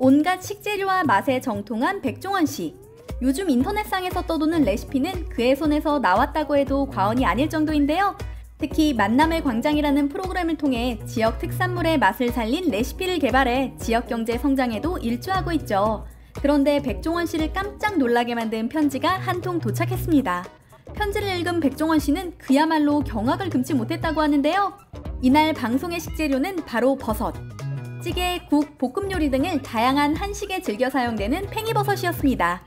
온갖 식재료와 맛에 정통한 백종원씨. 요즘 인터넷상에서 떠도는 레시피는 그의 손에서 나왔다고 해도 과언이 아닐 정도인데요. 특히 만남의 광장이라는 프로그램을 통해 지역 특산물의 맛을 살린 레시피를 개발해 지역 경제 성장에도 일조하고 있죠. 그런데 백종원씨를 깜짝 놀라게 만든 편지가 한 통 도착했습니다. 편지를 읽은 백종원씨는 그야말로 경악을 금치 못했다고 하는데요. 이날 방송의 식재료는 바로 버섯. 찌개, 국, 볶음 요리 등을 다양한 한식에 즐겨 사용되는 팽이버섯이었습니다.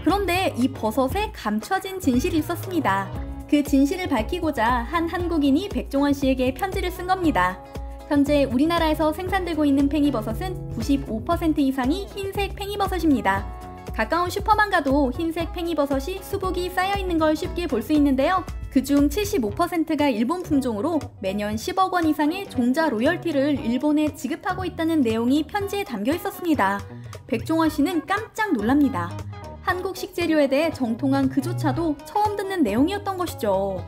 그런데 이 버섯에 감춰진 진실이 있었습니다. 그 진실을 밝히고자 한 한국인이 백종원씨에게 편지를 쓴 겁니다. 현재 우리나라에서 생산되고 있는 팽이버섯은 95% 이상이 흰색 팽이버섯입니다. 가까운 슈퍼만 가도 흰색 팽이버섯이 수북이 쌓여있는 걸 쉽게 볼 수 있는데요. 그중 75%가 일본 품종으로 매년 10억 원 이상의 종자 로열티를 일본에 지급하고 있다는 내용이 편지에 담겨 있었습니다. 백종원 씨는 깜짝 놀랍니다. 한국 식재료에 대해 정통한 그조차도 처음 듣는 내용이었던 것이죠.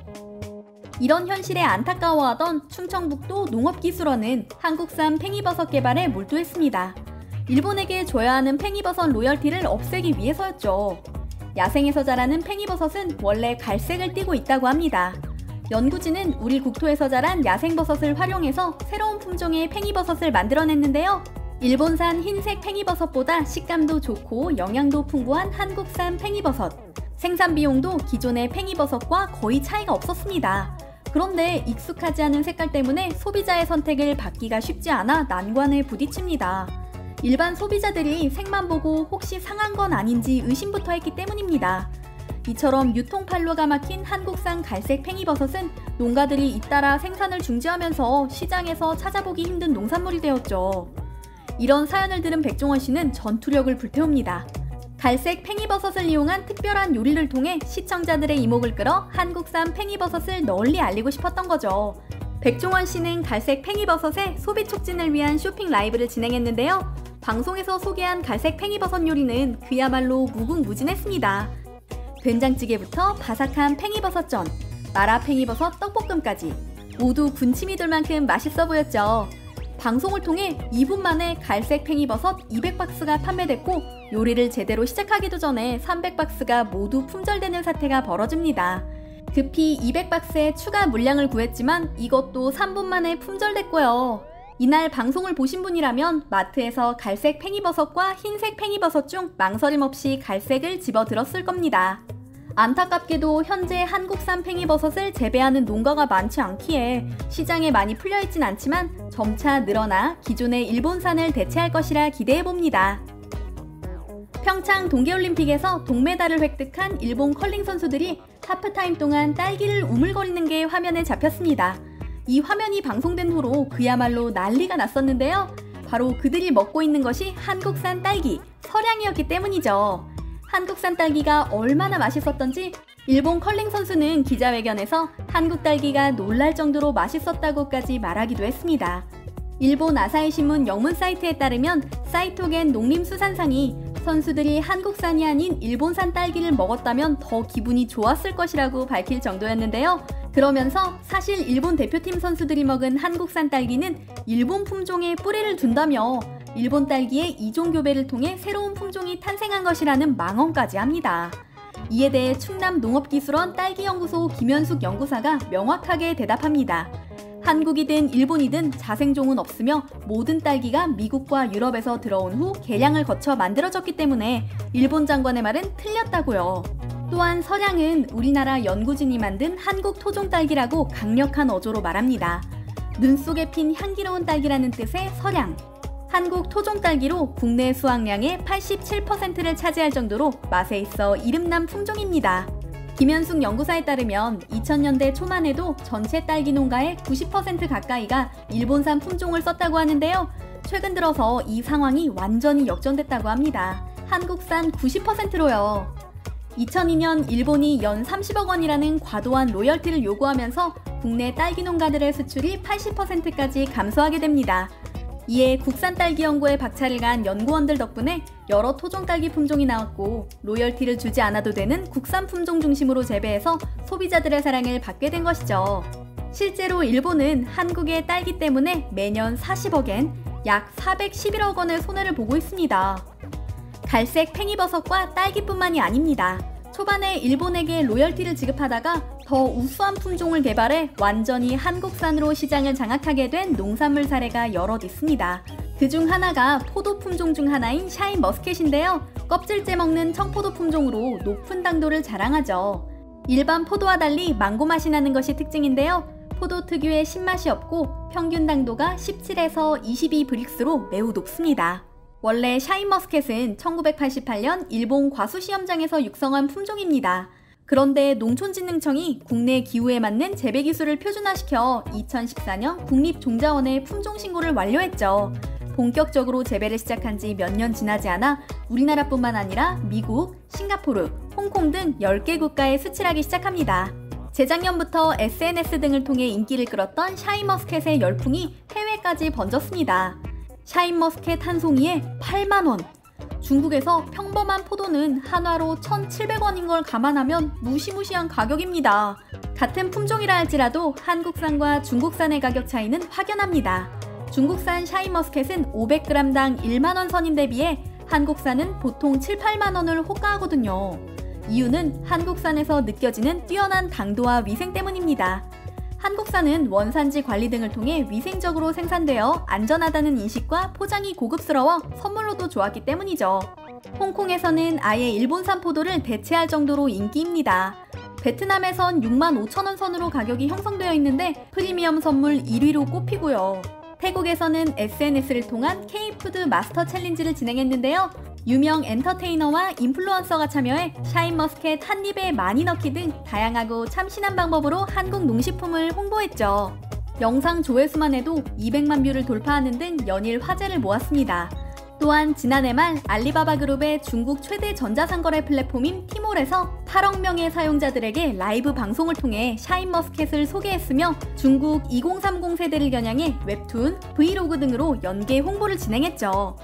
이런 현실에 안타까워하던 충청북도 농업기술원은 한국산 팽이버섯 개발에 몰두했습니다. 일본에게 줘야 하는 팽이버섯 로열티를 없애기 위해서였죠. 야생에서 자라는 팽이버섯은 원래 갈색을 띠고 있다고 합니다. 연구진은 우리 국토에서 자란 야생버섯을 활용해서 새로운 품종의 팽이버섯을 만들어냈는데요. 일본산 흰색 팽이버섯보다 식감도 좋고 영양도 풍부한 한국산 팽이버섯. 생산 비용도 기존의 팽이버섯과 거의 차이가 없었습니다. 그런데 익숙하지 않은 색깔 때문에 소비자의 선택을 받기가 쉽지 않아 난관에 부딪힙니다. 일반 소비자들이 색만 보고 혹시 상한 건 아닌지 의심부터 했기 때문입니다. 이처럼 유통판로가 막힌 한국산 갈색 팽이버섯은 농가들이 잇따라 생산을 중지하면서 시장에서 찾아보기 힘든 농산물이 되었죠. 이런 사연을 들은 백종원 씨는 전투력을 불태웁니다. 갈색 팽이버섯을 이용한 특별한 요리를 통해 시청자들의 이목을 끌어 한국산 팽이버섯을 널리 알리고 싶었던 거죠. 백종원 씨는 갈색 팽이버섯의 소비 촉진을 위한 쇼핑 라이브를 진행했는데요. 방송에서 소개한 갈색 팽이버섯 요리는 그야말로 무궁무진했습니다. 된장찌개부터 바삭한 팽이버섯전, 마라 팽이버섯 떡볶음까지 모두 군침이 돌 만큼 맛있어 보였죠. 방송을 통해 2분 만에 갈색 팽이버섯 200박스가 판매됐고 요리를 제대로 시작하기도 전에 300박스가 모두 품절되는 사태가 벌어집니다. 급히 200박스의 추가 물량을 구했지만 이것도 3분 만에 품절됐고요. 이날 방송을 보신 분이라면 마트에서 갈색 팽이버섯과 흰색 팽이버섯 중 망설임 없이 갈색을 집어들었을 겁니다. 안타깝게도 현재 한국산 팽이버섯을 재배하는 농가가 많지 않기에 시장에 많이 풀려있진 않지만 점차 늘어나 기존의 일본산을 대체할 것이라 기대해봅니다. 평창 동계올림픽에서 동메달을 획득한 일본 컬링 선수들이 하프타임 동안 딸기를 우물거리는 게 화면에 잡혔습니다. 이 화면이 방송된 후로 그야말로 난리가 났었는데요. 바로 그들이 먹고 있는 것이 한국산 딸기, 설양이었기 때문이죠. 한국산 딸기가 얼마나 맛있었던지 일본 컬링 선수는 기자회견에서 한국 딸기가 놀랄 정도로 맛있었다고까지 말하기도 했습니다. 일본 아사히 신문 영문 사이트에 따르면 사이토겐 농림수산상이 선수들이 한국산이 아닌 일본산 딸기를 먹었다면 더 기분이 좋았을 것이라고 밝힐 정도였는데요. 그러면서 사실 일본 대표팀 선수들이 먹은 한국산 딸기는 일본 품종에 뿌리를 둔다며 일본 딸기의 이종교배를 통해 새로운 품종이 탄생한 것이라는 망언까지 합니다. 이에 대해 충남농업기술원 딸기연구소 김현숙 연구사가 명확하게 대답합니다. 한국이든 일본이든 자생종은 없으며 모든 딸기가 미국과 유럽에서 들어온 후 개량을 거쳐 만들어졌기 때문에 일본 장관의 말은 틀렸다고요. 또한 설양은 우리나라 연구진이 만든 한국 토종 딸기라고 강력한 어조로 말합니다. 눈 속에 핀 향기로운 딸기라는 뜻의 설양. 한국 토종 딸기로 국내 수확량의 87%를 차지할 정도로 맛에 있어 이름난 품종입니다. 김현숙 연구사에 따르면 2000년대 초만 해도 전체 딸기 농가의 90% 가까이가 일본산 품종을 썼다고 하는데요. 최근 들어서 이 상황이 완전히 역전됐다고 합니다. 한국산 90%로요. 2002년 일본이 연 30억 원이라는 과도한 로열티를 요구하면서 국내 딸기 농가들의 수출이 80%까지 감소하게 됩니다. 이에 국산 딸기 연구에 박차를 간 연구원들 덕분에 여러 토종 딸기 품종이 나왔고 로열티를 주지 않아도 되는 국산 품종 중심으로 재배해서 소비자들의 사랑을 받게 된 것이죠. 실제로 일본은 한국의 딸기 때문에 매년 40억엔, 약 411억 원의 손해를 보고 있습니다. 갈색 팽이버섯과 딸기뿐만이 아닙니다. 초반에 일본에게 로열티를 지급하다가 더 우수한 품종을 개발해 완전히 한국산으로 시장을 장악하게 된 농산물 사례가 여럿 있습니다. 그중 하나가 포도 품종 중 하나인 샤인머스켓인데요. 껍질째 먹는 청포도 품종으로 높은 당도를 자랑하죠. 일반 포도와 달리 망고 맛이 나는 것이 특징인데요. 포도 특유의 신맛이 없고 평균 당도가 17에서 22브릭스로 매우 높습니다. 원래 샤인머스켓은 1988년 일본 과수시험장에서 육성한 품종입니다. 그런데 농촌진흥청이 국내 기후에 맞는 재배 기술을 표준화시켜 2014년 국립종자원에 품종 신고를 완료했죠. 본격적으로 재배를 시작한 지 몇 년 지나지 않아 우리나라뿐만 아니라 미국, 싱가포르, 홍콩 등 10개 국가에 수출하기 시작합니다. 재작년부터 SNS 등을 통해 인기를 끌었던 샤인머스켓의 열풍이 해외까지 번졌습니다. 샤인머스켓 한 송이에 8만원! 중국에서 평범한 포도는 한화로 1,700원인 걸 감안하면 무시무시한 가격입니다. 같은 품종이라 할지라도 한국산과 중국산의 가격 차이는 확연합니다. 중국산 샤인머스켓은 500g당 1만원 선인데 비해 한국산은 보통 7, 8만원을 호가하거든요. 이유는 한국산에서 느껴지는 뛰어난 당도와 위생 때문입니다. 한국산은 원산지 관리 등을 통해 위생적으로 생산되어 안전하다는 인식과 포장이 고급스러워 선물로도 좋았기 때문이죠. 홍콩에서는 아예 일본산 포도를 대체할 정도로 인기입니다. 베트남에선 65,000원 선으로 가격이 형성되어 있는데 프리미엄 선물 1위로 꼽히고요. 태국에서는 SNS를 통한 K-푸드 마스터 챌린지를 진행했는데요. 유명 엔터테이너와 인플루언서가 참여해 샤인머스켓 한 입에 많이 넣기 등 다양하고 참신한 방법으로 한국 농식품을 홍보했죠. 영상 조회수만 해도 200만 뷰를 돌파하는 등 연일 화제를 모았습니다. 또한 지난해 말 알리바바 그룹의 중국 최대 전자상거래 플랫폼인 티몰에서 8억 명의 사용자들에게 라이브 방송을 통해 샤인머스켓을 소개했으며 중국 2030 세대를 겨냥해 웹툰, 브이로그 등으로 연계 홍보를 진행했죠.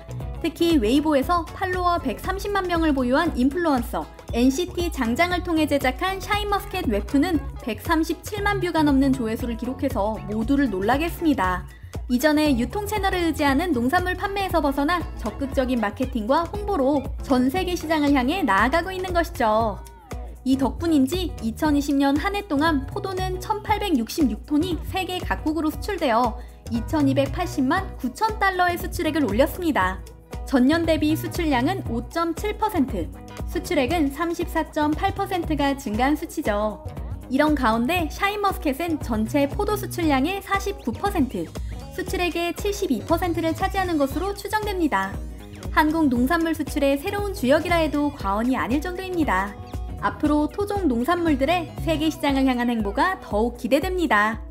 특히 웨이보에서 팔로워 130만 명을 보유한 인플루언서 NCT 장장을 통해 제작한 샤인머스켓 웹툰은 137만 뷰가 넘는 조회수를 기록해서 모두를 놀라게 했습니다. 이전에 유통 채널을 의지하는 농산물 판매에서 벗어나 적극적인 마케팅과 홍보로 전 세계 시장을 향해 나아가고 있는 것이죠. 이 덕분인지 2020년 한 해 동안 포도는 1,866톤이 세계 각국으로 수출되어 2,280만 9천 달러의 수출액을 올렸습니다. 전년 대비 수출량은 5.7%, 수출액은 34.8%가 증가한 수치죠. 이런 가운데 샤인머스켓은 전체 포도 수출량의 49%, 수출액의 72%를 차지하는 것으로 추정됩니다. 한국 농산물 수출의 새로운 주역이라 해도 과언이 아닐 정도입니다. 앞으로 토종 농산물들의 세계 시장을 향한 행보가 더욱 기대됩니다.